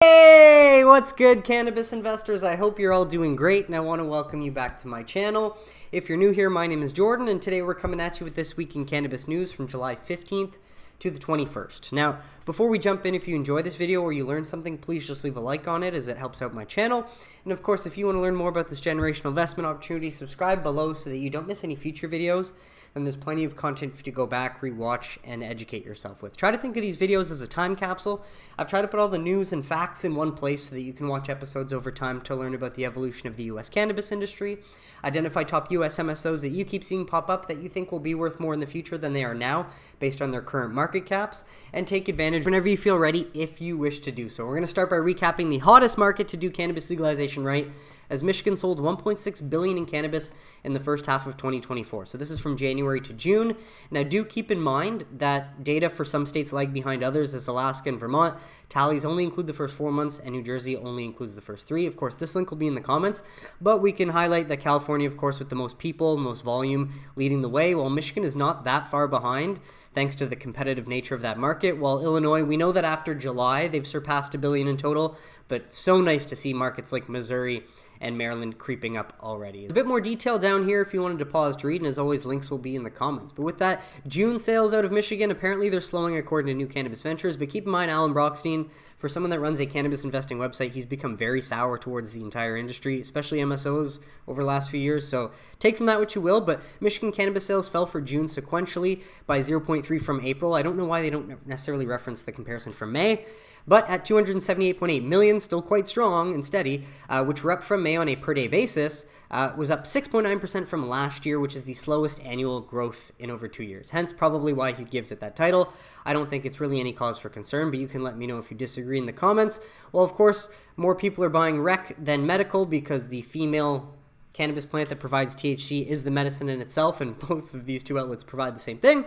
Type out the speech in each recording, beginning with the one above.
Hey, what's good, cannabis investors? I hope you're all doing great, and I want to welcome you back to my channel. If you're new here, my name is Jordan, and today we're coming at you with This Week in Cannabis News from July 15th to the 21st. Now, before we jump in, if you enjoy this video or you learn something, please just leave a like on it as it helps out my channel. And of course, if you want to learn more about this generational investment opportunity, subscribe below so that you don't miss any future videos. And there's plenty of content for you to go back, rewatch, and educate yourself with. Try to think of these videos as a time capsule. I've tried to put all the news and facts in one place so that you can watch episodes over time to learn about the evolution of the US cannabis industry, identify top US MSOs that you keep seeing pop up that you think will be worth more in the future than they are now based on their current market caps, and take advantage whenever you feel ready if you wish to do so. We're going to start by recapping the hottest market to do cannabis legalization right, as Michigan sold $1.6 billion in cannabis in the first half of 2024. So this is from January to June. Now do keep in mind that data for some states lag behind others, as Alaska and Vermont tallies only include the first 4 months and New Jersey only includes the first 3. Of course, this link will be in the comments, but we can highlight that California, of course, with the most people, most volume, leading the way, while Michigan is not that far behind, thanks to the competitive nature of that market. While Illinois, we know that after July, they've surpassed $1 billion in total, but so nice to see markets like Missouri and Maryland creeping up already. There's a bit more detail down here if you wanted to pause to read, and as always, links will be in the comments. But with that, June sales out of Michigan, apparently they're slowing according to New Cannabis Ventures, but keep in mind, Alan Brockstein, for someone that runs a cannabis investing website, he's become very sour towards the entire industry, especially MSOs over the last few years. So take from that what you will, but Michigan cannabis sales fell for June sequentially by 0.3 from April. I don't know why they don't necessarily reference the comparison from May, but at 278.8 million, still quite strong and steady, which were up from May on a per-day basis, was up 6.9% from last year, which is the slowest annual growth in over 2 years. Hence, probably why he gives it that title. I don't think it's really any cause for concern, but you can let me know if you disagree in the comments. Well, of course, more people are buying rec than medical because the female cannabis plant that provides THC is the medicine in itself, and both of these two outlets provide the same thing.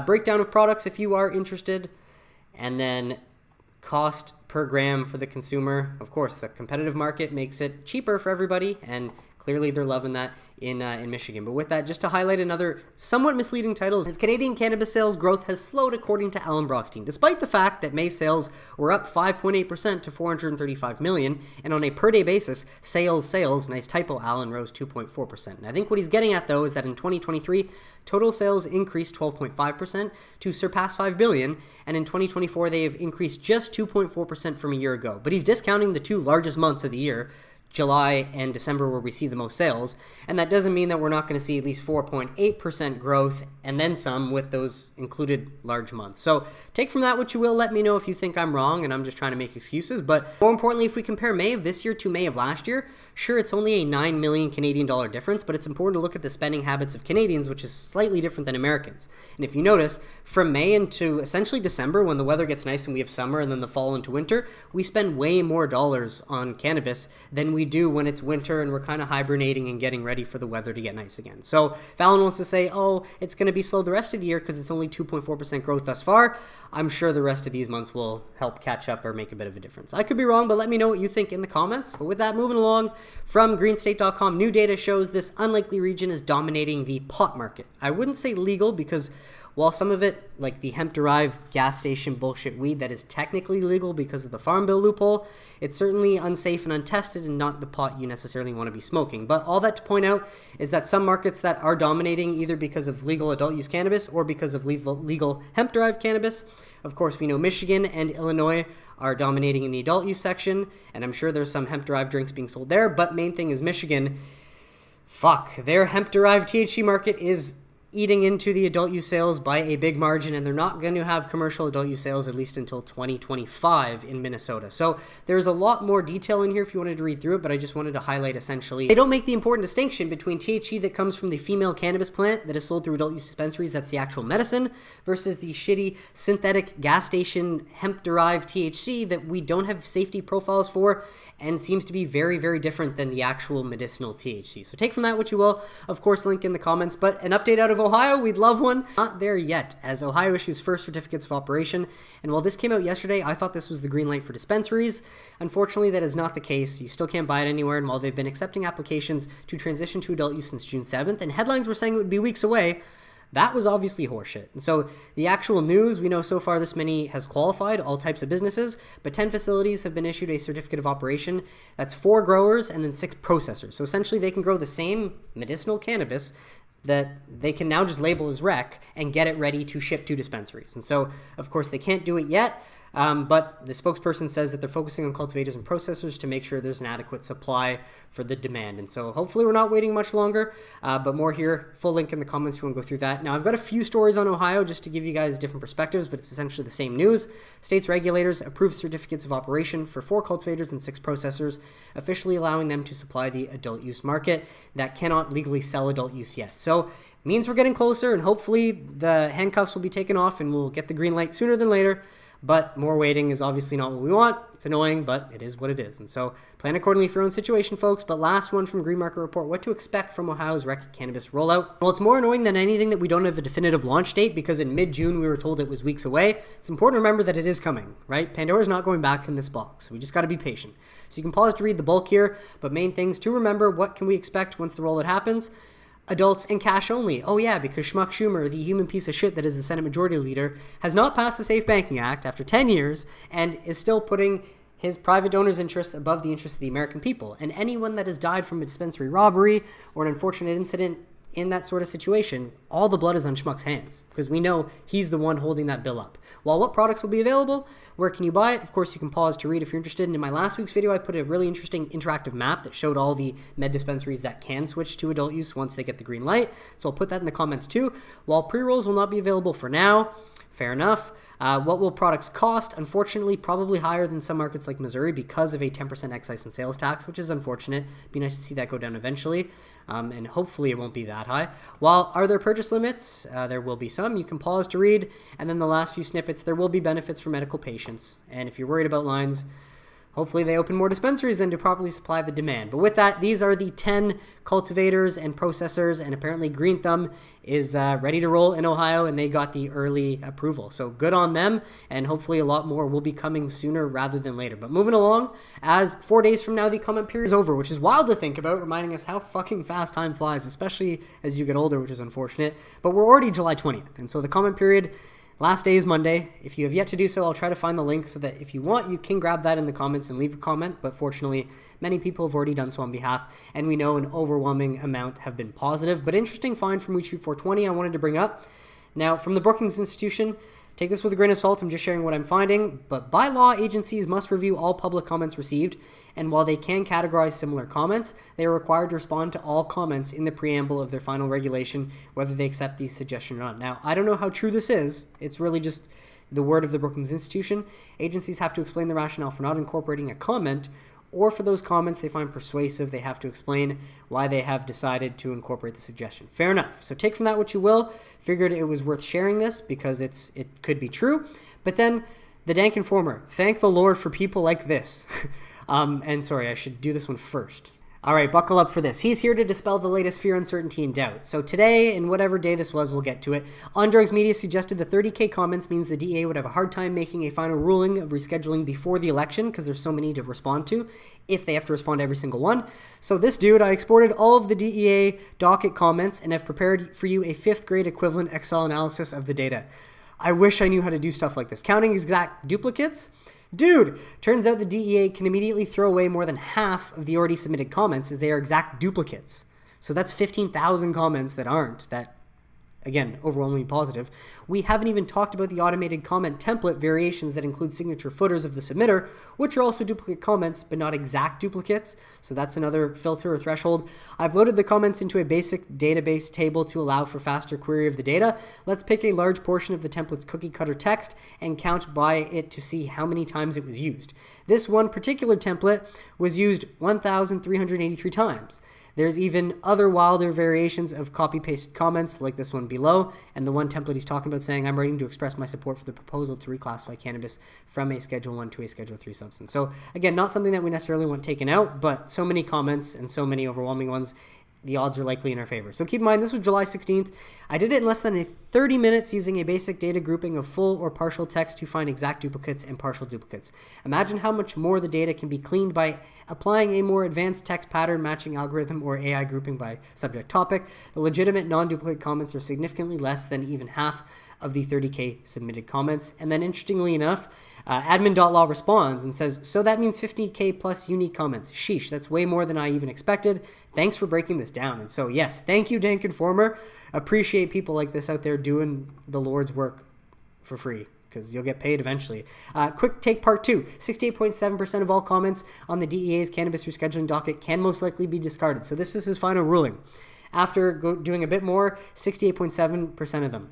Breakdown of products if you are interested, and then cost per gram for the consumer. Of course, the competitive market makes it cheaper for everybody, and clearly they're loving that in Michigan. But with that, just to highlight another somewhat misleading title, is Canadian cannabis sales growth has slowed according to Alan Brockstein, despite the fact that May sales were up 5.8% to 435 million, and on a per-day basis, sales, nice typo, Alan, rose 2.4%. And I think what he's getting at, though, is that in 2023, total sales increased 12.5% to surpass 5 billion, and in 2024, they have increased just 2.4% from a year ago. But he's discounting the two largest months of the year, July and December, where we see the most sales, and that doesn't mean that we're not going to see at least 4.8% growth and then some with those included large months. So take from that what you will. Let me know if you think I'm wrong and I'm just trying to make excuses. But more importantly, if we compare May of this year to May of last year, sure, it's only a 9 million Canadian dollar difference, but it's important to look at the spending habits of Canadians, which is slightly different than Americans. And if you notice, from May into essentially December, when the weather gets nice and we have summer, and then the fall into winter, we spend way more dollars on cannabis than we do when it's winter and we're kind of hibernating and getting ready for the weather to get nice again. So if Alan wants to say, oh, it's going to be slow the rest of the year because it's only 2.4% growth thus far, I'm sure the rest of these months will help catch up or make a bit of a difference. I could be wrong, but let me know what you think in the comments. But with that, moving along, from greenstate.com, new data shows this unlikely region is dominating the pot market. I wouldn't say legal, because while some of it, like the hemp-derived gas station bullshit weed that is technically legal because of the FarmBill loophole, it's certainly unsafe and untested and not the pot you necessarily want to be smoking. But all that to point out is that some markets that are dominating either because of legal adult use cannabis or because of legal hemp-derived cannabis. Of course, we know Michigan and Illinois are dominating in the adult use section, and I'm sure there's some hemp-derived drinks being sold there, but main thing is Michigan, their hemp-derived THC market is eating into the adult use sales by a big margin, and they're not going to have commercial adult use sales at least until 2025 in Minnesota. So there's a lot more detail in here if you wanted to read through it, but I just wanted to highlight essentially they don't make the important distinction between THC that comes from the female cannabis plant that is sold through adult use dispensaries, that's the actual medicine, versus the shitty synthetic gas station hemp-derived THC that we don't have safety profiles for and seems to be very, very different than the actual medicinal THC. So take from that what you will. Of course, link in the comments, but an update out of Ohio, we'd love one. Not there yet, as Ohio issues first certificates of operation. And while this came out yesterday, I thought this was the green light for dispensaries. Unfortunately, that is not the case. You still can't buy it anywhere. And while they've been accepting applications to transition to adult use since June 7th, and headlines were saying it would be weeks away, That was obviously horseshit. And so the actual news, we know so far this many has qualified, all types of businesses, but 10 facilities have been issued a certificate of operation. That's 4 growers and then 6 processors. So essentially they can grow the same medicinal cannabis that they can now just label as rec and get it ready to ship to dispensaries. And so, of course, they can't do it yet. But the spokesperson says that they're focusing on cultivators and processors to make sure there's an adequate supply for the demand. And so hopefully we're not waiting much longer, but more here. Full link in the comments if you want to go through that. Now, I've got a few stories on Ohio just to give you guys different perspectives, but it's essentially the same news. State's regulators approved certificates of operation for 4 cultivators and 6 processors, officially allowing them to supply the adult use market that cannot legally sell adult use yet. So means we're getting closer, and hopefully the handcuffs will be taken off and we'll get the green light sooner than later. But more waiting is obviously not what we want. It's annoying, but it is what it is. And so plan accordingly for your own situation, folks. But last one from Green Market Report, what to expect from Ohio's rec cannabis rollout. Well, it's more annoying than anything that we don't have a definitive launch date, because in mid-June we were told it was weeks away. It's important to remember that it is coming, right? Pandora's not going back in this box. We just got to be patient. So you can pause to read the bulk here, but main things to remember: what can we expect once the rollout happens? Adults and cash only. Oh yeah, because Schmuck Schumer, the human piece of shit that is the Senate Majority Leader, has not passed the Safe Banking Act after 10 years and is still putting his private donors' interests above the interests of the American people. And anyone that has died from a dispensary robbery or an unfortunate incident in that sort of situation, all the blood is on Schmuck's hands, because we know he's the one holding that bill up. While what products will be available, where can you buy it? Of course, you can pause to read if you're interested. And in my last week's video, I put a really interesting interactive map that showed all the med dispensaries that can switch to adult use once they get the green light. So I'll put that in the comments too. While pre-rolls will not be available for now, fair enough. What will products cost? Unfortunately, probably higher than some markets like Missouri because of a 10% excise and sales tax, which is unfortunate. Be nice to see that go down eventually. And hopefully it won't be that high. While are there purchase limits? There will be some. You can pause to read. And then the last few snippets, there will be benefits for medical patients. And if you're worried about lines, hopefully they open more dispensaries then to properly supply the demand. But with that, these are the 10 cultivators and processors, and apparently Green Thumb is ready to roll in Ohio, and they got the early approval. So good on them, and hopefully a lot more will be coming sooner rather than later. But moving along, as 4 days from now, the comment period is over, which is wild to think about, reminding us how fucking fast time flies, especially as you get older, which is unfortunate. But we're already July 20th, and so the comment period last day is Monday. If you have yet to do so, I'll try to find the link so that if you want, you can grab that in the comments and leave a comment. But fortunately, many people have already done so on behalf, and we know an overwhelming amount have been positive. But interesting find from Week 420 I wanted to bring up. Now, from the Brookings Institution, take this with a grain of salt. I'm just sharing what I'm finding. But by law, agencies must review all public comments received. And while they can categorize similar comments, they are required to respond to all comments in the preamble of their final regulation, whether they accept these suggestions or not. Now, I don't know how true this is. It's really just the word of the Brookings Institution. Agencies have to explain the rationale for not incorporating a comment, or for those comments they find persuasive, they have to explain why they have decided to incorporate the suggestion. Fair enough. So take from that what you will. Figured it was worth sharing this because it could be true. But then the Dank Informer. Thank the Lord for people like this. And sorry, I should do this one first. All right, buckle up for this. He's here to dispel the latest fear, uncertainty, and doubt. So today, and whatever day this was, we'll get to it. On Drugs Media suggested the 30K comments means the DEA would have a hard time making a final ruling of rescheduling before the election because there's so many to respond to if they have to respond to every single one. So this dude, I exported all of the DEA docket comments and have prepared for you a 5th grade equivalent Excel analysis of the data. I wish I knew how to do stuff like this. Counting exact duplicates? Dude, turns out the DEA can immediately throw away more than half of the already submitted comments as they are exact duplicates. So that's 15,000 comments that aren't, that, again, overwhelmingly positive. We haven't even talked about the automated comment template variations that include signature footers of the submitter, which are also duplicate comments, but not exact duplicates. So that's another filter or threshold. I've loaded the comments into a basic database table to allow for faster query of the data. Let's pick a large portion of the template's cookie cutter text and count by it to see how many times it was used. This one particular template was used 1,383 times. There's even other wilder variations of copy-paste comments like this one below, and the one template he's talking about saying, I'm writing to express my support for the proposal to reclassify cannabis from a Schedule 1 to a Schedule 3 substance. So again, not something that we necessarily want taken out, but so many comments and so many overwhelming ones. the odds are likely in our favor. So keep in mind, this was July 16th. I did it in less than 30 minutes using a basic data grouping of full or partial text to find exact duplicates and partial duplicates. Imagine how much more the data can be cleaned by applying a more advanced text pattern matching algorithm or AI grouping by subject topic. The legitimate non-duplicate comments are significantly less than even half of the 30K submitted comments. And then interestingly enough, admin.law responds and says, so that means 50K plus unique comments. Sheesh, that's way more than I even expected. Thanks for breaking this down. And so yes, thank you, Dank Informer. Appreciate people like this out there doing the Lord's work for free, because you'll get paid eventually. Quick take part 2. 68.7% of all comments on the DEA's cannabis rescheduling docket can most likely be discarded. So this is his final ruling. After doing a bit more, 68.7% of them.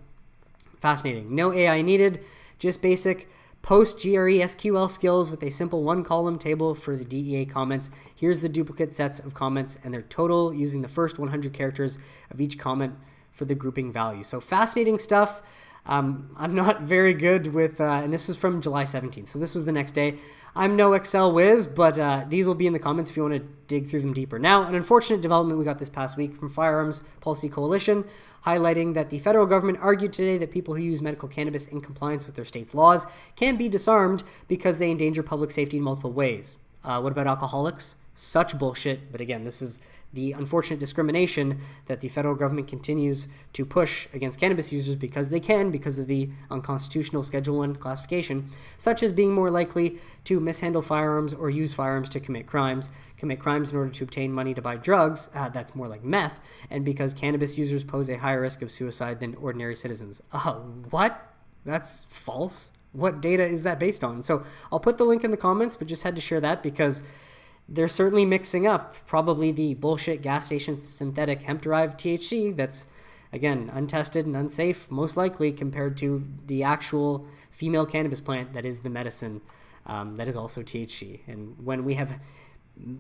Fascinating. No AI needed, just basic post-GRE SQL skills with a simple one-column table for the DEA comments. Here's the duplicate sets of comments and their total using the first 100 characters of each comment for the grouping value. So fascinating stuff. I'm not very good with, and this is from July 17th, so this was the next day. I'm no Excel whiz, but these will be in the comments if you want to dig through them deeper. Now, an unfortunate development we got this past week from Firearms Policy Coalition, highlighting that the federal government argued today that people who use medical cannabis in compliance with their state's laws can be disarmed because they endanger public safety in multiple ways. What about alcoholics? Such bullshit. But again, this is the unfortunate discrimination that the federal government continues to push against cannabis users because they can, because of the unconstitutional Schedule I classification, such as being more likely to mishandle firearms or use firearms to commit crimes in order to obtain money to buy drugs, that's more like meth, and because cannabis users pose a higher risk of suicide than ordinary citizens. What? That's false. What data is that based on? So I'll put the link in the comments, but just had to share that because they're certainly mixing up probably the bullshit gas station synthetic hemp-derived THC that's, again, untested and unsafe, most likely, compared to the actual female cannabis plant that is the medicine that is also THC. And when we have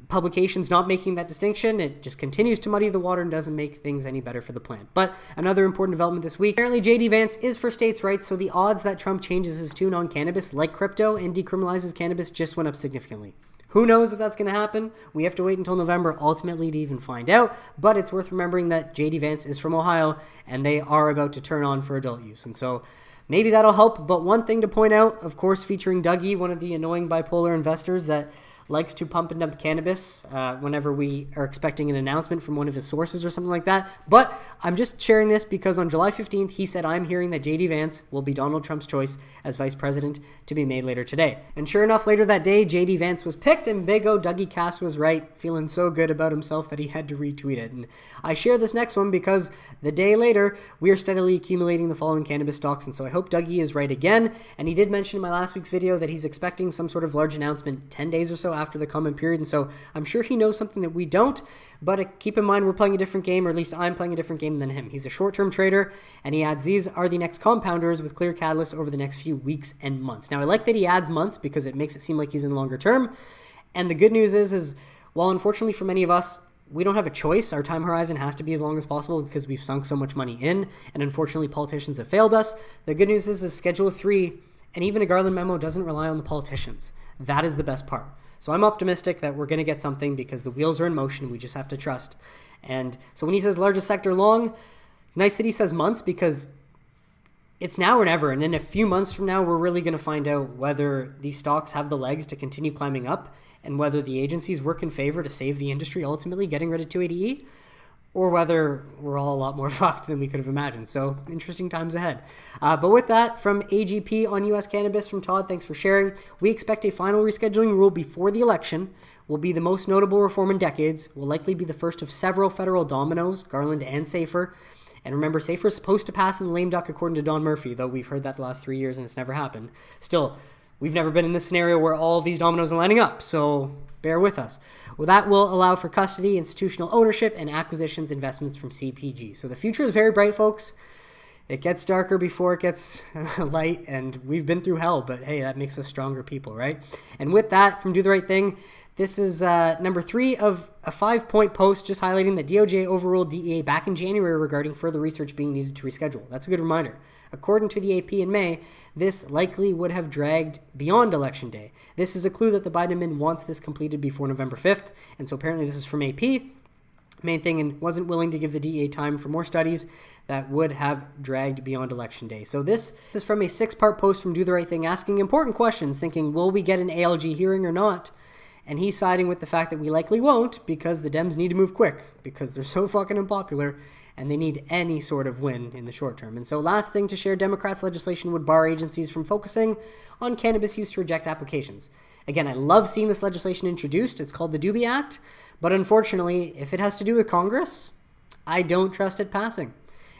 publications not making that distinction, it just continues to muddy the water and doesn't make things any better for the plant. But another important development this week, apparently J.D. Vance is for states' rights, so the odds that Trump changes his tune on cannabis, like crypto, and decriminalizes cannabis just went up significantly. Who knows if that's going to happen? We have to wait until November ultimately to even find out, but it's worth remembering that J.D. Vance is from Ohio, and they are about to turn on for adult use. And so maybe that'll help, but one thing to point out, of course, featuring Dougie, one of the annoying bipolar investors that likes to pump and dump cannabis whenever we are expecting an announcement from one of his sources or something like that. But I'm just sharing this because on July 15th, he said, I'm hearing that J.D. Vance will be Donald Trump's choice as vice president to be made later today. And sure enough, later that day, J.D. Vance was picked and big O Dougie Kass was right, feeling so good about himself that he had to retweet it. And I share this next one because the day later, we are steadily accumulating the following cannabis stocks. And so I hope Dougie is right again. And he did mention in my last week's video that he's expecting some sort of large announcement 10 days or so after the comment period, and so I'm sure he knows something that we don't, but keep in mind we're playing a different game, or at least I'm playing a different game than him. He's a short-term trader, and he adds these are the next compounders with clear catalysts over the next few weeks and months. Now I like that he adds months because it makes it seem like he's in the longer term, and the good news is while unfortunately for many of us we don't have a choice, our time horizon has to be as long as possible because we've sunk so much money in, and unfortunately politicians have failed us. The good news is Schedule 3 and even a Garland memo doesn't rely on the politicians. That is the best part. So I'm optimistic that we're going to get something because the wheels are in motion. We just have to trust. And so when he says largest sector long, nice that he says months because it's now or never. And in a few months from now, we're really going to find out whether these stocks have the legs to continue climbing up and whether the agencies work in favor to save the industry, ultimately getting rid of 280E, or whether we're all a lot more fucked than we could have imagined. So interesting times ahead. But with that, from AGP on US Cannabis, from Todd, thanks for sharing. We expect a final rescheduling rule before the election will be the most notable reform in decades, will likely be the first of several federal dominoes, Garland and SAFER. And remember, SAFER is supposed to pass in the lame duck according to Don Murphy, though we've heard that the last 3 years and it's never happened. Still, we've never been in this scenario where all of these dominoes are lining up, so bear with us. Well, that will allow for custody, institutional ownership, and acquisitions investments from CPG. So the future is very bright, folks. It gets darker before it gets light, and we've been through hell, but hey, that makes us stronger people, right? And with that, from Do the Right Thing, this is number 3 of a 5-point post just highlighting that DOJ overruled DEA back in January regarding further research being needed to reschedule. That's a good reminder. According to the AP in May, this likely would have dragged beyond Election Day. This is a clue that the Biden admin wants this completed before November 5th, and so apparently this is from AP. main thing, and wasn't willing to give the DEA time for more studies that would have dragged beyond election day. So this is from a 6-part post from Do the Right Thing asking important questions, thinking, will we get an ALG hearing or not? And he's siding with the fact that we likely won't because the Dems need to move quick because they're so fucking unpopular and they need any sort of win in the short term. And so last thing to share, Democrats' legislation would bar agencies from focusing on cannabis use to reject applications. Again, I love seeing this legislation introduced. It's called the Doobie Act. But unfortunately, if it has to do with Congress, I don't trust it passing.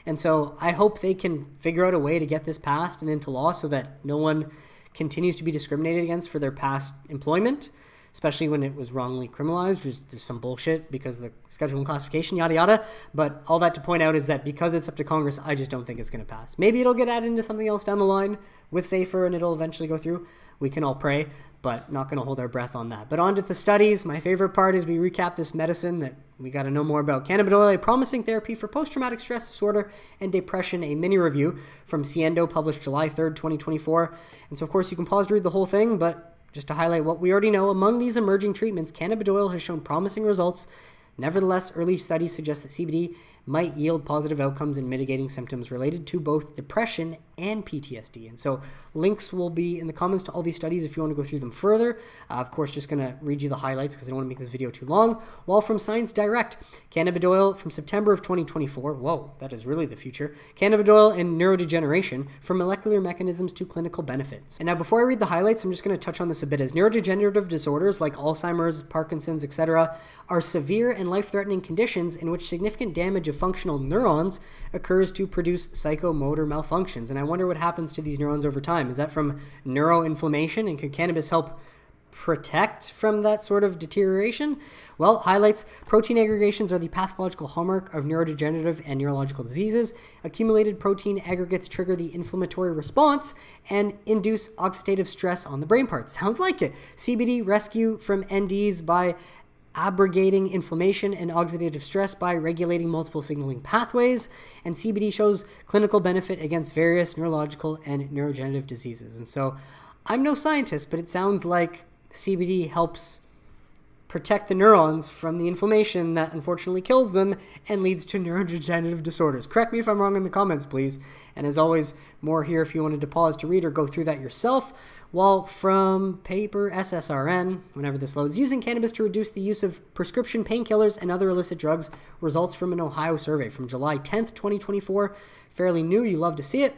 And so I hope they can figure out a way to get this passed and into law so that no one continues to be discriminated against for their past employment, especially when it was wrongly criminalized. There's some bullshit because of the schedule and classification, yada, yada. But all that to point out is that because it's up to Congress, I just don't think it's going to pass. Maybe it'll get added into something else down the line with SAFER and it'll eventually go through. We can all pray, but not going to hold our breath on that. But on to the studies. My favorite part is we recap this medicine that we got to know more about. Cannabidiol, a promising therapy for post-traumatic stress disorder and depression, a mini review from Siendo, published July 3rd, 2024. And so, of course, you can pause to read the whole thing, but just to highlight what we already know, among these emerging treatments, cannabidiol has shown promising results. Nevertheless, early studies suggest that CBD might yield positive outcomes in mitigating symptoms related to both depression and PTSD. And so links will be in the comments to all these studies if you want to go through them further. Of course, just going to read you the highlights because I don't want to make this video too long. While from Science Direct, cannabidiol from September of 2024. Whoa, that is really the future. Cannabidiol and neurodegeneration, from molecular mechanisms to clinical benefits. And now before I read the highlights, I'm just going to touch on this a bit. As neurodegenerative disorders like Alzheimer's, Parkinson's, etc. are severe and life-threatening conditions in which significant damage of functional neurons occurs to produce psychomotor malfunctions. And I wonder what happens to these neurons over time. Is that from neuroinflammation? And could cannabis help protect from that sort of deterioration? Well, highlights: protein aggregations are the pathological hallmark of neurodegenerative and neurological diseases. Accumulated protein aggregates trigger the inflammatory response and induce oxidative stress on the brain parts. Sounds like it. CBD rescue from NDs by abrogating inflammation and oxidative stress by regulating multiple signaling pathways, and CBD shows clinical benefit against various neurological and neurodegenerative diseases. And so I'm no scientist, but it sounds like CBD helps protect the neurons from the inflammation that unfortunately kills them and leads to neurodegenerative disorders. Correct me if I'm wrong in the comments, please. And as always, more here if you wanted to pause to read or go through that yourself. While from paper SSRN, whenever this loads, using cannabis to reduce the use of prescription painkillers and other illicit drugs, results from an Ohio survey from July 10th, 2024. Fairly new, you love to see it.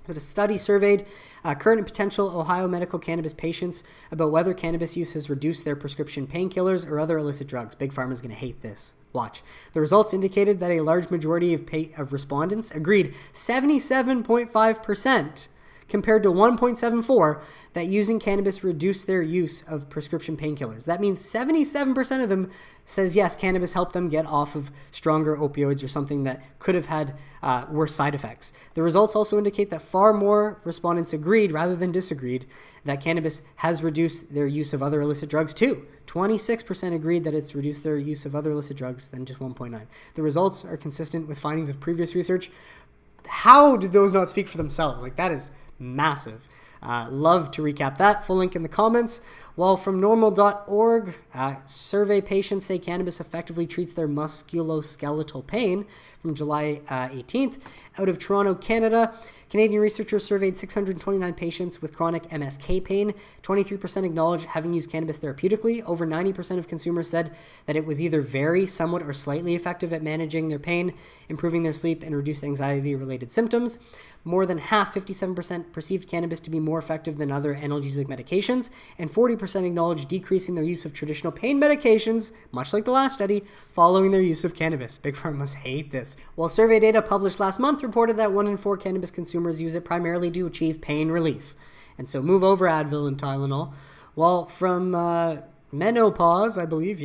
But a study surveyed current and potential Ohio medical cannabis patients about whether cannabis use has reduced their prescription painkillers or other illicit drugs. Big Pharma's going to hate this. Watch. The results indicated that a large majority of respondents agreed, 77.5%, compared to 1.74%, that using cannabis reduced their use of prescription painkillers. That means 77% of them says yes, cannabis helped them get off of stronger opioids or something that could have had worse side effects. The results also indicate that far more respondents agreed rather than disagreed that cannabis has reduced their use of other illicit drugs too. 26% agreed that it's reduced their use of other illicit drugs than just 1.9%. The results are consistent with findings of previous research. How did those not speak for themselves? Like, that is massive. Love to recap that. Full link in the comments. While from normal.org, survey patients say cannabis effectively treats their musculoskeletal pain, from July 18th. Out of Toronto, Canada, Canadian researchers surveyed 629 patients with chronic MSK pain. 23% acknowledged having used cannabis therapeutically. Over 90% of consumers said that it was either very, somewhat, or slightly effective at managing their pain, improving their sleep, and reduced anxiety-related symptoms. More than half, 57%, perceived cannabis to be more effective than other analgesic medications, and 40% acknowledged decreasing their use of traditional pain medications, much like the last study, following their use of cannabis. Big Pharma must hate this. While survey data published last month reported that 1 in 4 cannabis consumers use it primarily to achieve pain relief. And so move over Advil and Tylenol. While from Menopause, I believe,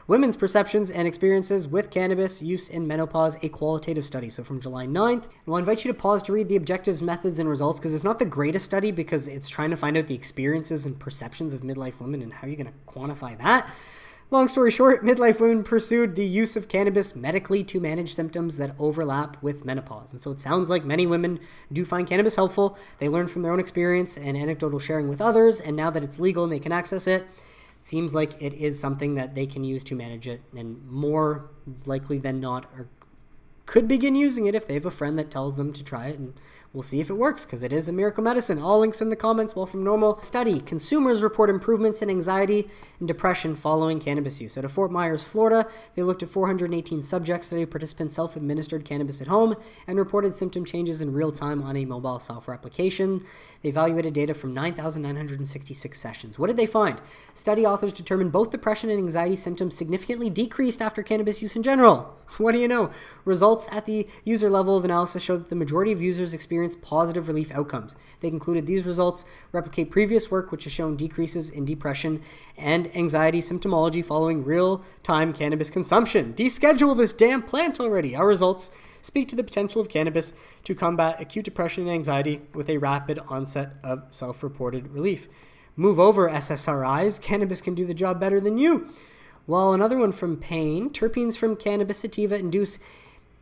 women's perceptions and experiences with cannabis use in menopause, a qualitative study. So from July 9th, and we'll invite you to pause to read the objectives, methods, and results, because it's not the greatest study because it's trying to find out the experiences and perceptions of midlife women and how you're going to quantify that. Long story short, midlife women pursued the use of cannabis medically to manage symptoms that overlap with menopause. And so it sounds like many women do find cannabis helpful. They learn from their own experience and anecdotal sharing with others, and now that it's legal and they can access it, it seems like it is something that they can use to manage it, and more likely than not could begin using it if they have a friend that tells them to try it, and we'll see if it works, because it is a miracle medicine. All links in the comments. Well, from normal study, consumers report improvements in anxiety and depression following cannabis use. Out of Fort Myers, Florida, they looked at 418 subjects. Study participants self-administered cannabis at home and reported symptom changes in real time on a mobile software application. They evaluated data from 9,966 sessions. What did they find? Study authors determined both depression and anxiety symptoms significantly decreased after cannabis use in general. What do you know? Results at the user level of analysis show that the majority of users experienced positive relief outcomes. They concluded these results replicate previous work which has shown decreases in depression and anxiety symptomology following real-time cannabis consumption. Deschedule this damn plant already. Our results speak to the potential of cannabis to combat acute depression and anxiety with a rapid onset of self-reported relief. Move over, SSRIs. Cannabis can do the job better than you. Well, another one from pain. Terpenes from cannabis sativa induce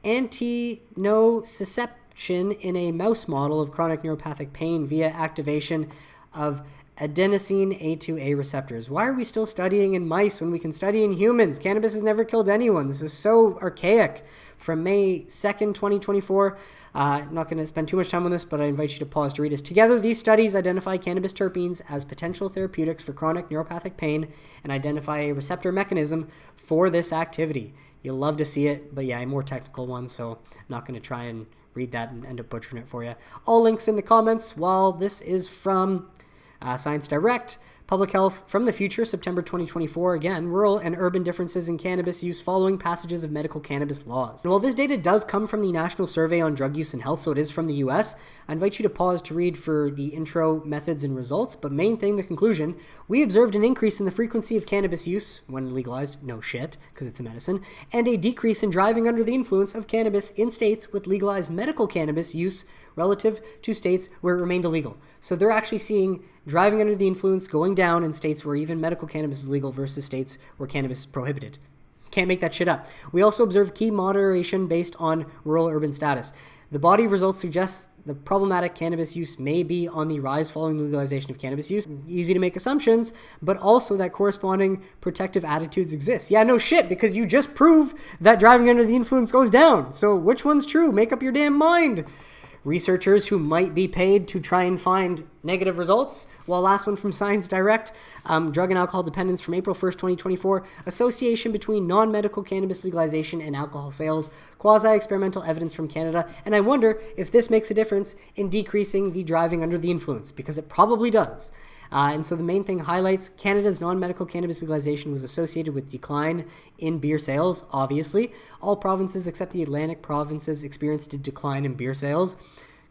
antinociception in a mouse model of chronic neuropathic pain via activation of adenosine A2A receptors. Why are we still studying in mice when we can study in humans? Cannabis has never killed anyone. This is so archaic. From May 2nd, 2024. I'm not going to spend too much time on this, but I invite you to pause to read this. Together, these studies identify cannabis terpenes as potential therapeutics for chronic neuropathic pain and identify a receptor mechanism for this activity. You'll love to see it, but yeah, a more technical one, so I'm not going to try and read that and end up butchering it for you. All links in the comments. While this is from Science Direct, Public Health from the Future, September 2024. Again, rural and urban differences in cannabis use following passages of medical cannabis laws. And while this data does come from the National Survey on Drug Use and Health, so it is from the US, I invite you to pause to read for the intro, methods, and results. But main thing, the conclusion, we observed an increase in the frequency of cannabis use when legalized, no shit, because it's a medicine, and a decrease in driving under the influence of cannabis in states with legalized medical cannabis use relative to states where it remained illegal. So they're actually seeing driving under the influence going down in states where even medical cannabis is legal versus states where cannabis is prohibited. Can't make that shit up. We also observed key moderation based on rural-urban status. The body of results suggests the problematic cannabis use may be on the rise following the legalization of cannabis use. Easy to make assumptions, but also that corresponding protective attitudes exist. Yeah, no shit, because you just prove that driving under the influence goes down. So which one's true? Make up your damn mind. Researchers who might be paid to try and find negative results. Well, last one from Science Direct, drug and alcohol dependence from April 1st, 2024, association between non-medical cannabis legalization and alcohol sales, quasi-experimental evidence from Canada, and I wonder if this makes a difference in decreasing the driving under the influence, because it probably does. And so the main thing highlights Canada's non-medical cannabis legalization was associated with decline in beer sales, obviously. All provinces except the Atlantic provinces experienced a decline in beer sales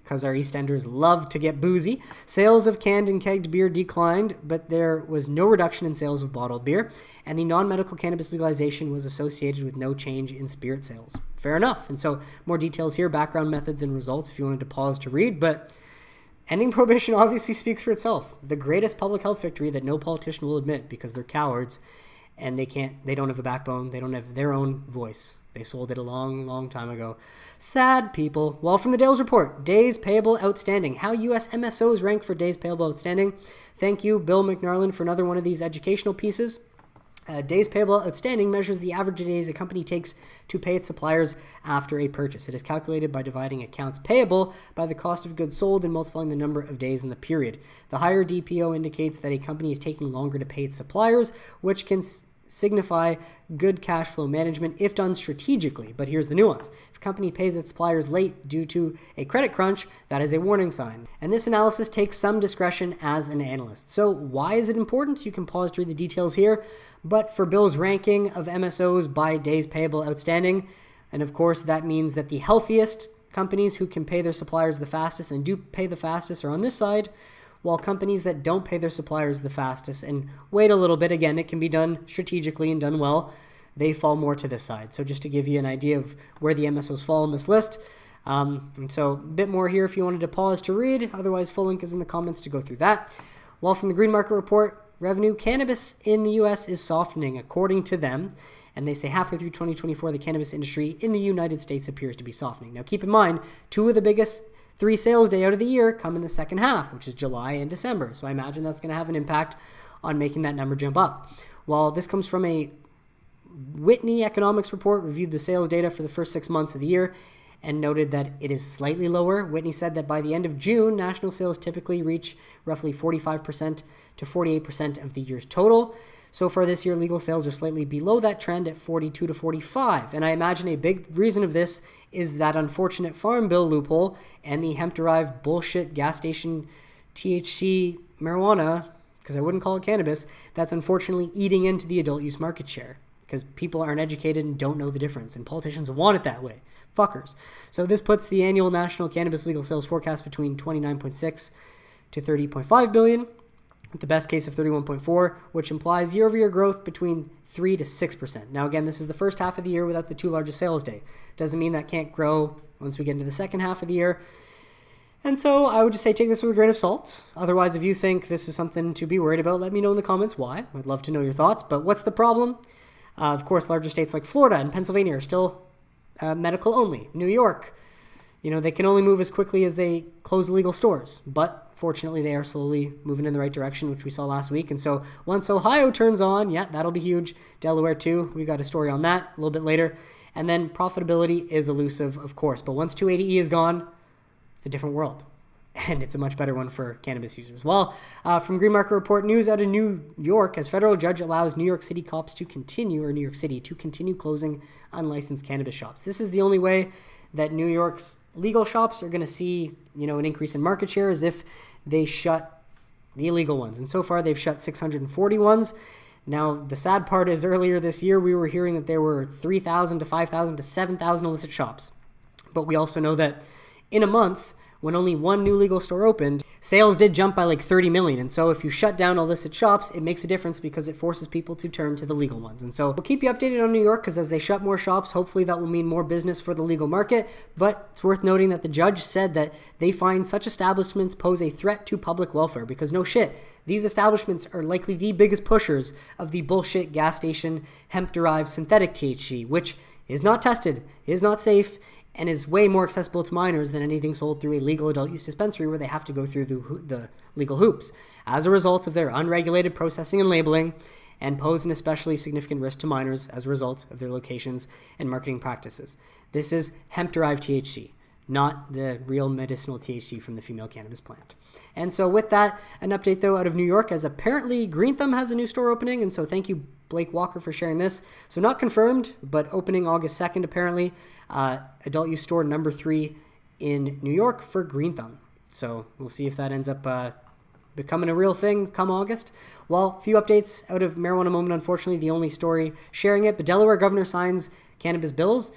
because our Eastenders love to get boozy. Sales of canned and kegged beer declined, but there was no reduction in sales of bottled beer. And the non-medical cannabis legalization was associated with no change in spirit sales. Fair enough. And so more details here, background methods and results if you wanted to pause to read, but ending prohibition obviously speaks for itself. The greatest public health victory that no politician will admit because they're cowards and they don't have a backbone. They don't have their own voice. They sold it a long, long time ago. Sad people. Well, from the Dales Report, Days Payable Outstanding. How U.S. MSOs rank for Days Payable Outstanding. Thank you, Bill McNarland, for another one of these educational pieces. Days Payable Outstanding measures the average days a company takes to pay its suppliers after a purchase. It is calculated by dividing accounts payable by the cost of goods sold and multiplying the number of days in the period. The higher DPO indicates that a company is taking longer to pay its suppliers, which can signify good cash flow management if done strategically. But here's the nuance. If a company pays its suppliers late due to a credit crunch, that is a warning sign. And this analysis takes some discretion as an analyst. So why is it important? You can pause to read the details here. But for Bill's ranking of MSOs by days payable outstanding, and of course that means that the healthiest companies who can pay their suppliers the fastest and do pay the fastest are on this side, while companies that don't pay their suppliers the fastest and wait a little bit, again, it can be done strategically and done well, they fall more to this side. So just to give you an idea of where the MSOs fall on this list. And so a bit more here if you wanted to pause to read. Otherwise, full link is in the comments to go through that. While from the Green Market Report, revenue, cannabis in the U.S. is softening, according to them. And they say halfway through 2024, the cannabis industry in the United States appears to be softening. Now, keep in mind, two of the biggest 3 sales day out of the year come in the second half, which is July and December. So I imagine that's going to have an impact on making that number jump up. Well, this comes from a Whitney economics report, reviewed the sales data for the first 6 months of the year and noted that it is slightly lower. Whitney said that by the end of June, national sales typically reach roughly 45% to 48% of the year's total. So far this year, legal sales are slightly below that trend at 42 to 45. And I imagine a big reason of this is that unfortunate farm bill loophole and the hemp-derived bullshit gas station THC marijuana, because I wouldn't call it cannabis, that's unfortunately eating into the adult use market share because people aren't educated and don't know the difference. And politicians want it that way. Fuckers. So this puts the annual national cannabis legal sales forecast between 29.6 to 30.5 billion, with the best case of 31.4, which implies year-over-year growth between 3 to 6%. Now, again, this is the first half of the year without the two largest sales day. Doesn't mean that can't grow once we get into the second half of the year. And so I would just say take this with a grain of salt. Otherwise, if you think this is something to be worried about, let me know in the comments why. I'd love to know your thoughts. But what's the problem? Of course, larger states like Florida and Pennsylvania are still medical only. New York, they can only move as quickly as they close illegal stores. But fortunately, they are slowly moving in the right direction, which we saw last week. And so once Ohio turns on, that'll be huge. Delaware too. We got a story on that a little bit later. And then profitability is elusive, of course. But once 280E is gone, it's a different world. And it's a much better one for cannabis users. Well, from Green Market Report, news out of New York, as federal judge allows New York City cops to continue closing unlicensed cannabis shops. This is the only way that New York's legal shops are going to see, an increase in market share is if they shut the illegal ones. And so far, they've shut 640 ones. Now, the sad part is earlier this year, we were hearing that there were 3,000 to 5,000 to 7,000 illicit shops. But we also know that in a month, when only one new legal store opened, sales did jump by like 30 million. And so if you shut down illicit shops, it makes a difference because it forces people to turn to the legal ones. And so we'll keep you updated on New York because as they shut more shops, hopefully that will mean more business for the legal market. But it's worth noting that the judge said that they find such establishments pose a threat to public welfare because no shit, these establishments are likely the biggest pushers of the bullshit gas station hemp-derived synthetic THC, which is not tested, is not safe, and is way more accessible to minors than anything sold through a legal adult use dispensary where they have to go through the legal hoops as a result of their unregulated processing and labeling, and pose an especially significant risk to minors as a result of their locations and marketing practices. This is hemp-derived THC, not the real medicinal THC from the female cannabis plant. And so with that, an update though out of New York, as apparently Green Thumb has a new store opening, and so thank you Blake Walker for sharing this. So not confirmed, but opening August 2nd apparently, adult use store number 3 in New York for Green Thumb. So we'll see if that ends up becoming a real thing come August. Well, a few updates out of Marijuana Moment, unfortunately the only story sharing it, but Delaware governor signs cannabis bills,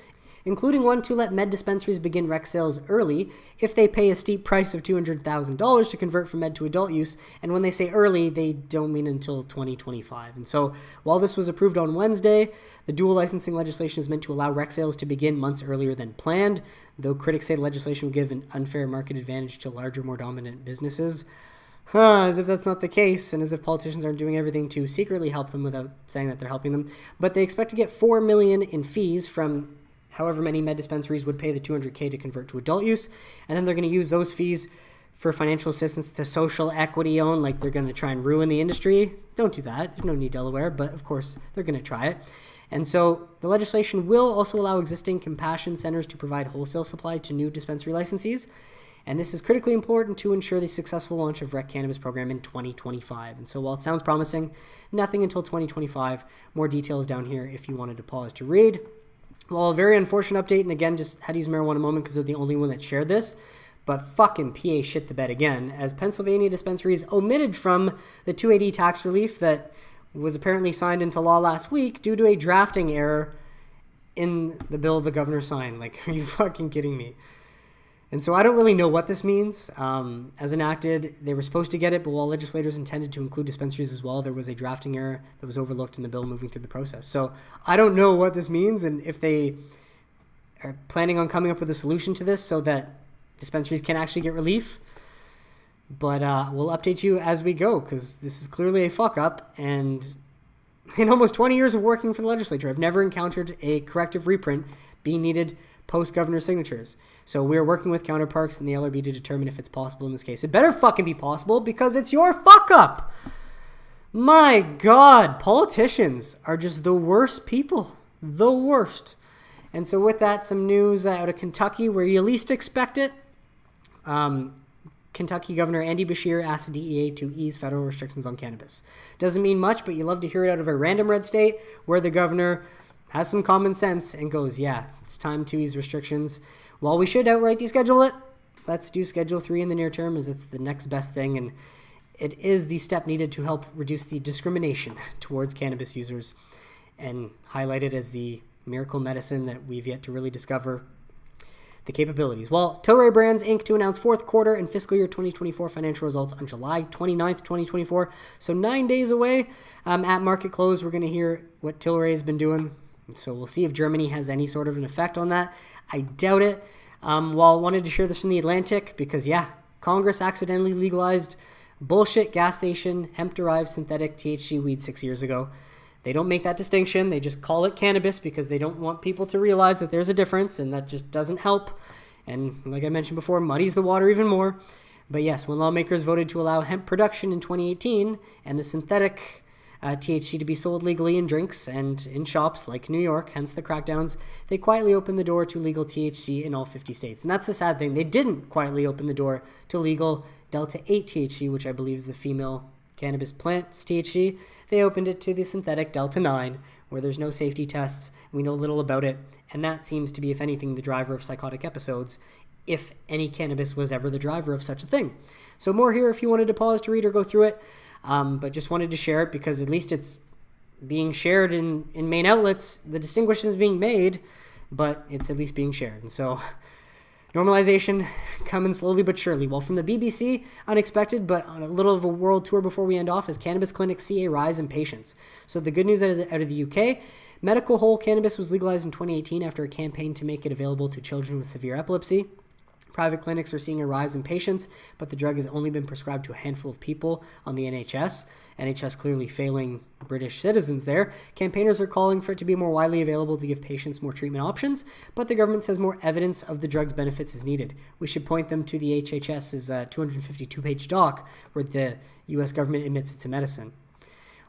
including one to let med dispensaries begin rec sales early if they pay a steep price of $200,000 to convert from med to adult use. And when they say early, they don't mean until 2025. And so while this was approved on Wednesday, the dual licensing legislation is meant to allow rec sales to begin months earlier than planned, though critics say the legislation would give an unfair market advantage to larger, more dominant businesses. As if that's not the case, and as if politicians aren't doing everything to secretly help them without saying that they're helping them. But they expect to get $4 million in fees from however many med dispensaries would pay the $200K to convert to adult use. And then they're going to use those fees for financial assistance to social equity own, like they're going to try and ruin the industry. Don't do that. There's no need Delaware, but of course they're going to try it. And so the legislation will also allow existing compassion centers to provide wholesale supply to new dispensary licensees. And this is critically important to ensure the successful launch of rec cannabis program in 2025. And so while it sounds promising, nothing until 2025. More details down here if you wanted to pause to read. Well, a very unfortunate update, and again, just had to use Marijuana Moment because they're the only one that shared this, but fucking PA shit the bed again, as Pennsylvania dispensaries omitted from the 280 tax relief that was apparently signed into law last week due to a drafting error in the bill the governor signed. Like, are you fucking kidding me? And so I don't really know what this means. As enacted, they were supposed to get it, but while legislators intended to include dispensaries as well, there was a drafting error that was overlooked in the bill moving through the process. So I don't know what this means and if they are planning on coming up with a solution to this so that dispensaries can actually get relief. But we'll update you as we go because this is clearly a fuck up. And in almost 20 years of working for the legislature, I've never encountered a corrective reprint being needed post-governor signatures. So we're working with counterparts in the LRB to determine if it's possible in this case. It better fucking be possible because it's your fuck up. My God, politicians are just the worst people. The worst. And so with that, some news out of Kentucky where you least expect it. Kentucky Governor Andy Beshear asked the DEA to ease federal restrictions on cannabis. Doesn't mean much, but you love to hear it out of a random red state where the governor has some common sense and goes, yeah, it's time to ease restrictions. While we should outright deschedule it, let's do Schedule 3 in the near term as it's the next best thing, and it is the step needed to help reduce the discrimination towards cannabis users and highlight it as the miracle medicine that we've yet to really discover the capabilities. Well, Tilray Brands, Inc. to announce fourth quarter and fiscal year 2024 financial results on July 29th, 2024. So 9 days away. At market close, we're going to hear what Tilray has been doing. So we'll see if Germany has any sort of an effect on that. I doubt it. Well, I wanted to share this from The Atlantic because, yeah, Congress accidentally legalized bullshit gas station hemp-derived synthetic THC weed 6 years ago. They don't make that distinction. They just call it cannabis because they don't want people to realize that there's a difference, and that just doesn't help. And like I mentioned before, muddies the water even more. But yes, when lawmakers voted to allow hemp production in 2018 and the synthetic THC to be sold legally in drinks and in shops like New York, hence the crackdowns, they quietly opened the door to legal THC in all 50 states. And that's the sad thing. They didn't quietly open the door to legal Delta-8 THC, which I believe is the female cannabis plant's THC. They opened it to the synthetic Delta-9, where there's no safety tests. We know little about it. And that seems to be, if anything, the driver of psychotic episodes, if any cannabis was ever the driver of such a thing. So more here if you wanted to pause to read or go through it. But just wanted to share it because at least it's being shared in main outlets. The distinction is being made, but it's at least being shared. And so normalization coming slowly but surely. Well, from the BBC, unexpected, but on a little of a world tour before we end off, as cannabis clinics see a rise in patients. So the good news out of the UK, medical whole cannabis was legalized in 2018 after a campaign to make it available to children with severe epilepsy. Private clinics are seeing a rise in patients, but the drug has only been prescribed to a handful of people on the NHS. NHS clearly failing British citizens there. Campaigners are calling for it to be more widely available to give patients more treatment options, but the government says more evidence of the drug's benefits is needed. We should point them to the HHS's 252-page doc where the US government admits it's a medicine.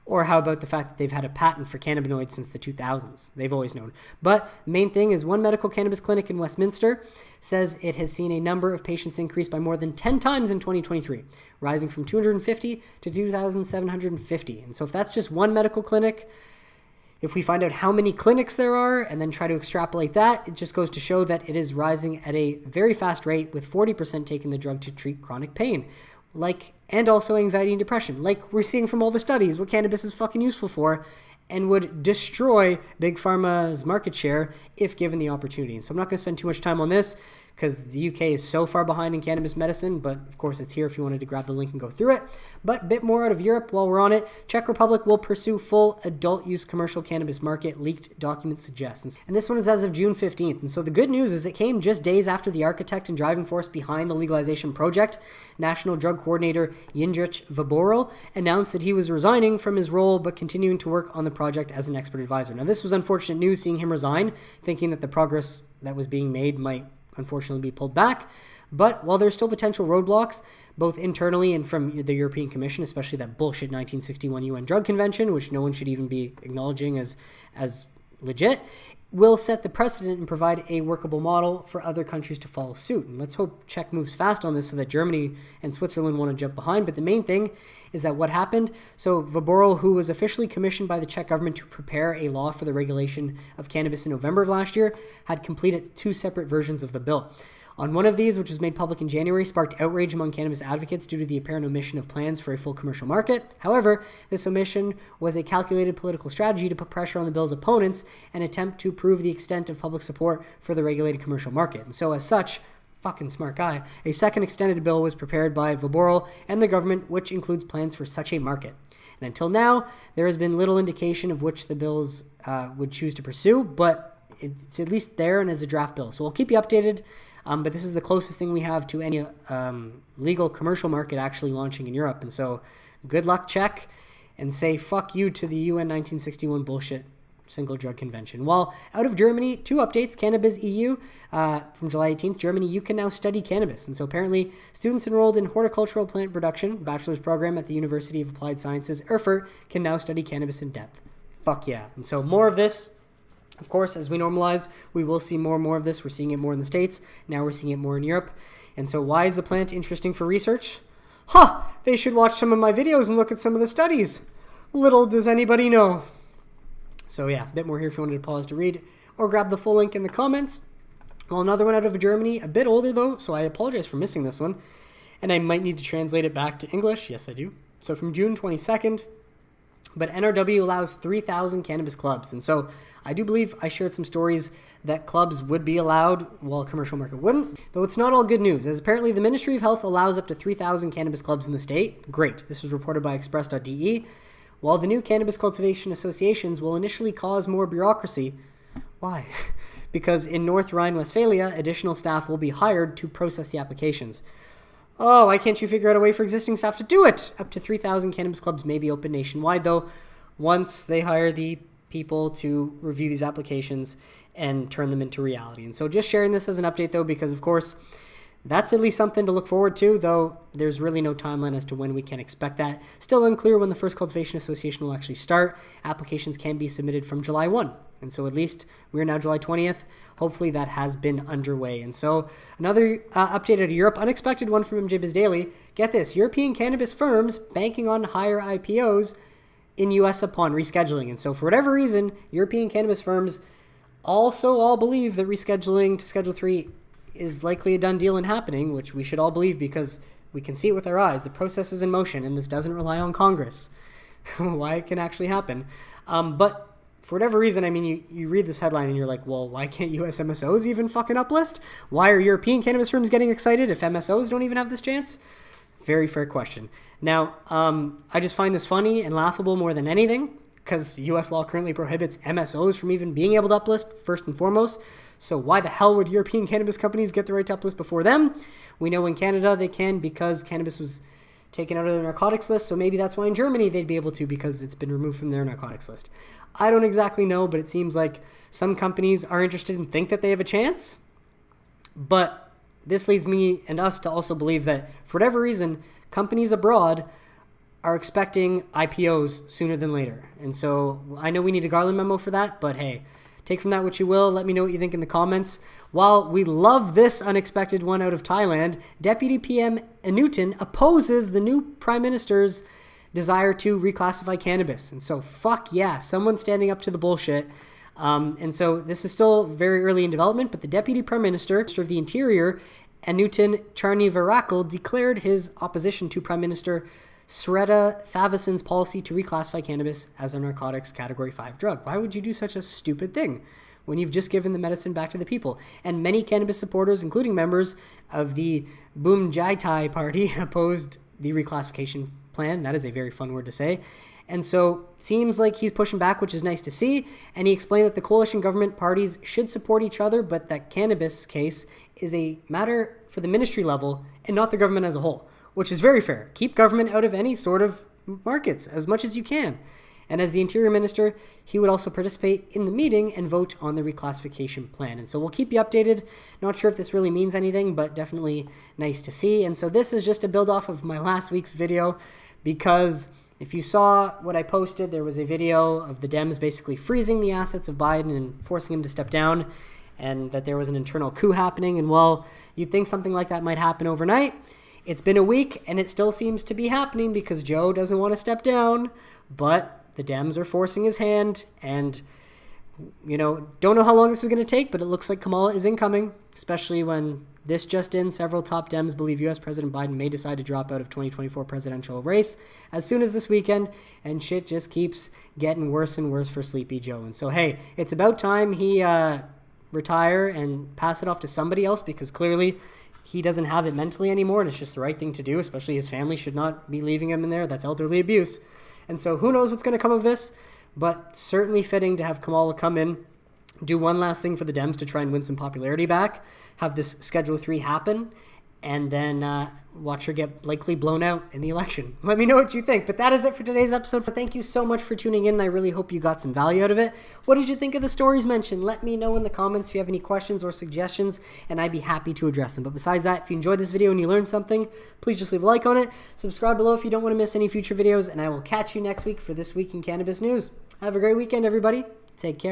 Or how about the fact that they've had a patent for cannabinoids since the 2000s? They've always known. But main thing is one medical cannabis clinic in Westminster says it has seen a number of patients increase by more than 10 times in 2023, rising from 250 to 2,750. And so if that's just one medical clinic, if we find out how many clinics there are and then try to extrapolate that, it just goes to show that it is rising at a very fast rate, with 40% taking the drug to treat chronic pain. And also anxiety and depression, like we're seeing from all the studies, what cannabis is fucking useful for and would destroy Big Pharma's market share if given the opportunity. And so I'm not going to spend too much time on this because the UK is so far behind in cannabis medicine, but of course it's here if you wanted to grab the link and go through it. But a bit more out of Europe while we're on it. Czech Republic will pursue full adult use commercial cannabis market, leaked documents suggest. And this one is as of June 15th. And so the good news is it came just days after the architect and driving force behind the legalization project, National Drug Coordinator Jindřich Vaboril, announced that he was resigning from his role but continuing to work on the project as an expert advisor. Now this was unfortunate news, seeing him resign, thinking that the progress that was being made might unfortunately be pulled back. But while there's still potential roadblocks, both internally and from the European Commission, especially that bullshit 1961 UN Drug Convention, which no one should even be acknowledging as legit, will set the precedent and provide a workable model for other countries to follow suit. And let's hope Czech moves fast on this so that Germany and Switzerland want to jump behind. But the main thing is that what happened, so Vaboril, who was officially commissioned by the Czech government to prepare a law for the regulation of cannabis in November of last year, had completed two separate versions of the bill. On one of these, which was made public in January, sparked outrage among cannabis advocates due to the apparent omission of plans for a full commercial market. However, this omission was a calculated political strategy to put pressure on the bill's opponents and attempt to prove the extent of public support for the regulated commercial market. And so as such, fucking smart guy, a second extended bill was prepared by Vaboril and the government, which includes plans for such a market. And until now, there has been little indication of which the bills would choose to pursue, but it's at least there and as a draft bill. So we'll keep you updated. But this is the closest thing we have to any legal commercial market actually launching in Europe. And so good luck, Czech, and say fuck you to the UN 1961 bullshit single drug convention. While out of Germany, 2 updates, Cannabis EU from July 18th, Germany, you can now study cannabis. And so apparently students enrolled in horticultural plant production, bachelor's program at the University of Applied Sciences, Erfurt, can now study cannabis in depth. Fuck yeah. And so more of this. Of course, as we normalize, we will see more and more of this. We're seeing it more in the States. Now we're seeing it more in Europe. And so why is the plant interesting for research? They should watch some of my videos and look at some of the studies. Little does anybody know. So yeah, a bit more here if you wanted to pause to read or grab the full link in the comments. Well, another one out of Germany, a bit older though, so I apologize for missing this one. And I might need to translate it back to English. Yes, I do. So from June 22nd, but NRW allows 3,000 cannabis clubs. And so I do believe I shared some stories that clubs would be allowed while commercial market wouldn't. Though it's not all good news, as apparently the Ministry of Health allows up to 3,000 cannabis clubs in the state. Great. This was reported by Express.de. While the new cannabis cultivation associations will initially cause more bureaucracy. Why? Because in North Rhine-Westphalia, additional staff will be hired to process the applications. Oh, why can't you figure out a way for existing staff to do it? Up to 3,000 cannabis clubs may be open nationwide, though, once they hire the people to review these applications and turn them into reality. And so just sharing this as an update, though, because, of course, that's at least something to look forward to, though there's really no timeline as to when we can expect that. Still unclear when the first cultivation association will actually start. Applications can be submitted from July 1. And so at least we're now July 20th. Hopefully that has been underway. And so another update out of Europe, unexpected one from MJ Biz Daily. Get this, European cannabis firms banking on higher IPOs in US upon rescheduling. And so for whatever reason, European cannabis firms also all believe that rescheduling to Schedule 3 is likely a done deal and happening, which we should all believe because we can see it with our eyes. The process is in motion, and this doesn't rely on Congress. Why it can actually happen. But for whatever reason, I mean, you read this headline and you're like, well, why can't US MSOs even fucking uplist? Why are European cannabis firms getting excited if MSOs don't even have this chance? Very fair question. Now, I just find this funny and laughable more than anything because US law currently prohibits MSOs from even being able to uplist, first and foremost. So why the hell would European cannabis companies get the right to uplist before them? We know in Canada they can because cannabis was taken out of their narcotics list, so maybe that's why in Germany they'd be able to because it's been removed from their narcotics list. I don't exactly know, but it seems like some companies are interested and think that they have a chance. But this leads me and us to also believe that for whatever reason, companies abroad are expecting IPOs sooner than later. And so I know we need a Garland memo for that, but hey, take from that what you will. Let me know what you think in the comments. While we love this unexpected one out of Thailand, Deputy PM Anutin opposes the new Prime Minister's desire to reclassify cannabis. And so fuck yeah, someone standing up to the bullshit. And so this is still very early in development, but the Deputy Prime Minister of the Interior, Anutin Charnivarakul, declared his opposition to Prime Minister Srettha Thavisin's policy to reclassify cannabis as a narcotics Category 5 drug. Why would you do such a stupid thing when you've just given the medicine back to the people? And many cannabis supporters, including members of the Boom Jai Thai party, opposed the reclassification plan. That is a very fun word to say. And so seems like he's pushing back, which is nice to see. And he explained that the coalition government parties should support each other, but that cannabis case is a matter for the ministry level and not the government as a whole, which is very fair. Keep government out of any sort of markets as much as you can. And as the Interior Minister, he would also participate in the meeting and vote on the reclassification plan. And so we'll keep you updated. Not sure if this really means anything, but definitely nice to see. And so this is just a build off of my last week's video, because if you saw what I posted, there was a video of the Dems basically freezing the assets of Biden and forcing him to step down, and that there was an internal coup happening. And while you'd think something like that might happen overnight, it's been a week and it still seems to be happening because Joe doesn't want to step down, but the Dems are forcing his hand, and, you know, don't know how long this is going to take, but it looks like Kamala is incoming, especially when this just in, several top Dems believe U.S. President Biden may decide to drop out of 2024 presidential race as soon as this weekend, and shit just keeps getting worse and worse for Sleepy Joe. And so, hey, it's about time he retire and pass it off to somebody else, because clearly he doesn't have it mentally anymore, and it's just the right thing to do, especially his family should not be leaving him in there. That's elderly abuse. And so who knows what's going to come of this, but certainly fitting to have Kamala come in, do one last thing for the Dems to try and win some popularity back, have this Schedule 3 happen, and then watch her get likely blown out in the election. Let me know what you think. But that is it for today's episode. Thank you so much for tuning in. I really hope you got some value out of it. What did you think of the stories mentioned? Let me know in the comments if you have any questions or suggestions, and I'd be happy to address them. But besides that, if you enjoyed this video and you learned something, please just leave a like on it. Subscribe below if you don't want to miss any future videos, and I will catch you next week for This Week in Cannabis News. Have a great weekend, everybody. Take care.